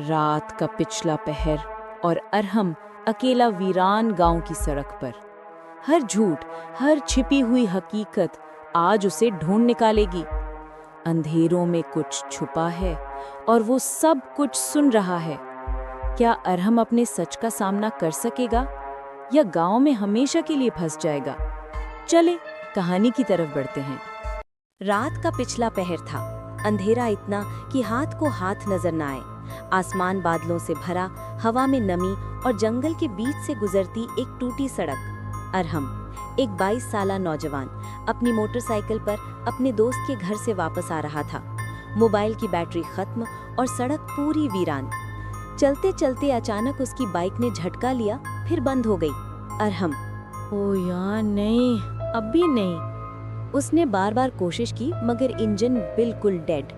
रात का पिछला पहर और अरहम अकेला वीरान गांव की सड़क पर। हर झूठ, हर छिपी हुई हकीकत आज उसे ढूंढ निकालेगी। अंधेरों में कुछ छुपा है और वो सब कुछ सुन रहा है। क्या अरहम अपने सच का सामना कर सकेगा या गांव में हमेशा के लिए फंस जाएगा? चले कहानी की तरफ बढ़ते हैं। रात का पिछला पहर था। अंधेरा इतना कि हाथ को हाथ नजर न आए। आसमान बादलों से भरा, हवा में नमी और जंगल के बीच से गुजरती एक टूटी सड़क। अरहम, एक 22 साला नौजवान, अपनी मोटरसाइकिल पर अपने दोस्त के घर से वापस आ रहा था। मोबाइल की बैटरी खत्म और सड़क पूरी वीरान। चलते चलते अचानक उसकी बाइक ने झटका लिया, फिर बंद हो गई। अरहम, ओ यार नहीं, अब भी नहीं। उसने बार बार कोशिश की मगर इंजन बिल्कुल डेड।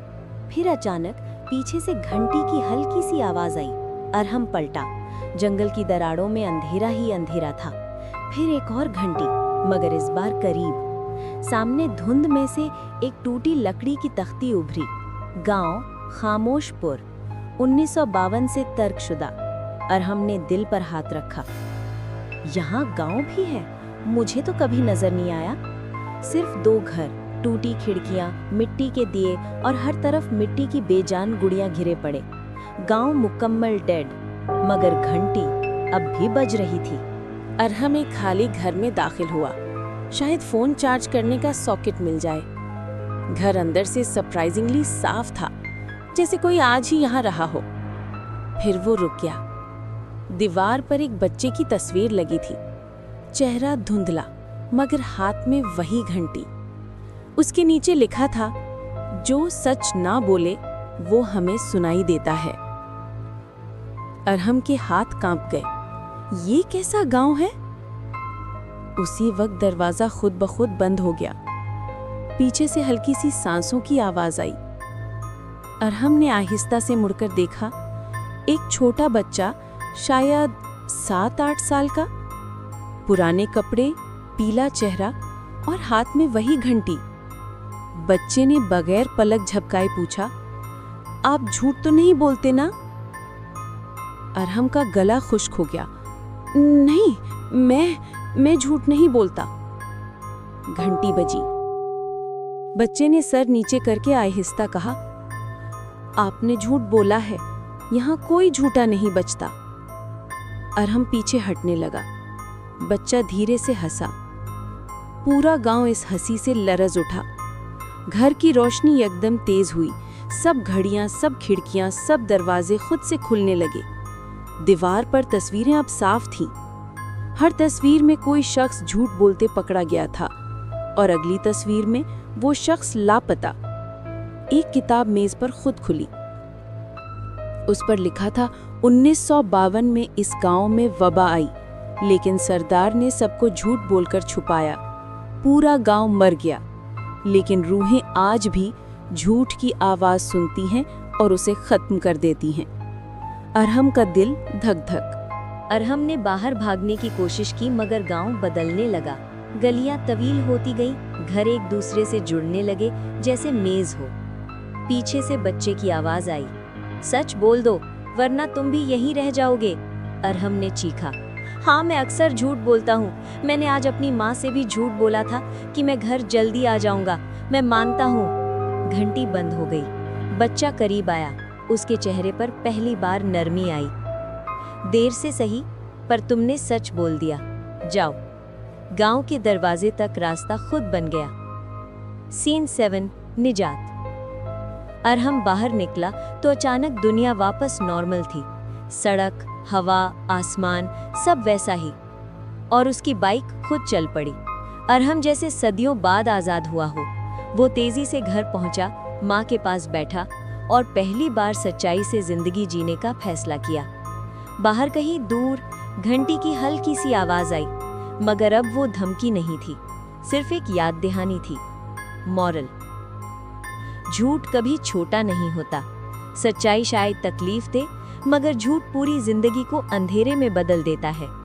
फिर अचानक पीछे से घंटी की हल्की सी आवाज आई। अरहम पलटा। जंगल की दरारों में अंधेरा ही अंधेरा था। फिर एक और घंटी, मगर इस बार करीब। सामने धुंध में से एक टूटी लकड़ी की तख्ती उभरी। गांव खामोशपुर, 1952 से तर्कशुदा। अरहम ने दिल पर हाथ रखा। यहाँ गांव भी है, मुझे तो कभी नजर नहीं आया। सिर्फ 2 घर, टूटी खिड़कियां, मिट्टी के दिए और हर तरफ मिट्टी की बेजान गुड़ियां घिरे पड़े। गांव मुकम्मल डेड, मगर घंटी अब भी बज रही थी। अरहम एक खाली घर में दाखिल हुआ। शायद फोन चार्ज करने का सॉकेट मिल जाए। घर अंदर से सरप्राइजिंगली साफ था, जैसे कोई आज ही यहाँ रहा हो। फिर वो रुक गया। दीवार पर एक बच्चे की तस्वीर लगी थी। चेहरा धुंधला, मगर हाथ में वही घंटी। उसके नीचे लिखा था, जो सच ना बोले वो हमें सुनाई देता है। अरहम के हाथ कांप गए। ये कैसा गांव है? उसी वक्त दरवाजा खुद ब खुद बंद हो गया। पीछे से हल्की सी सांसों की आवाज आई। अरहम ने आहिस्ता से मुड़कर देखा। एक छोटा बच्चा, शायद 7-8 साल का, पुराने कपड़े, पीला चेहरा और हाथ में वही घंटी। बच्चे ने बगैर पलक झपकाए पूछा, आप झूठ तो नहीं बोलते ना? अरहम का गला खुश्क हो गया। नहीं, मैं झूठ नहीं बोलता। घंटी बजी। बच्चे ने सर नीचे करके आहिस्ता कहा, आपने झूठ बोला है, यहाँ कोई झूठा नहीं बचता। अरहम पीछे हटने लगा। बच्चा धीरे से हंसा। पूरा गांव इस हंसी से लरज उठा। घर की रोशनी एकदम तेज हुई। सब घड़ियां, सब खिड़कियां, सब दरवाजे खुद से खुलने लगे। दीवार पर तस्वीरें अब साफ थीं। हर तस्वीर में कोई शख्स झूठ बोलते पकड़ा गया था और अगली तस्वीर में वो शख्स लापता। एक किताब मेज पर खुद खुली। उस पर लिखा था, 1952 में इस गांव में वबा आई, लेकिन सरदार ने सबको झूठ बोलकर छुपाया। पूरा गांव मर गया, लेकिन रूहें आज भी झूठ की आवाज सुनती हैं और उसे खत्म कर देती हैं। अरहम का दिल धक धक। अरहम ने बाहर भागने की कोशिश की, मगर गांव बदलने लगा। गलियां तवील होती गई, घर एक दूसरे से जुड़ने लगे जैसे मेज हो। पीछे से बच्चे की आवाज आई, सच बोल दो वरना तुम भी यहीं रह जाओगे। अरहम ने चीखा, हाँ, मैं अक्सर झूठ बोलता हूँ। मैंने आज अपनी माँ से भी झूठ बोला था कि मैं घर जल्दी आ जाऊंगा। मैं मानता हूँ। घंटी बंद हो गई। बच्चा करीब आया। उसके चेहरे पर पहली बार नरमी आई। देर से सही, पर तुमने सच बोल दिया। जाओ। गांव के दरवाजे तक रास्ता खुद बन गया। सीन 7, निजात। अरहम बाहर निकला तो अचानक दुनिया वापस नॉर्मल थी। सड़क, हवा, आसमान सब वैसा ही। और उसकी बाइक खुद चल पड़ी। अरहम जैसे सदियों बाद आजाद हुआ हो। वो तेजी से घर पहुंचा, माँ के पास बैठा और पहली बार सच्चाई से जिंदगी जीने का फैसला किया। बाहर कहीं दूर घंटी की हल्की सी आवाज आई, मगर अब वो धमकी नहीं थी, सिर्फ एक याद दहानी थी। मॉरल: झूठ कभी छोटा नहीं होता। सच्चाई शायद तकलीफ दे, मगर झूठ पूरी जिंदगी को अंधेरे में बदल देता है।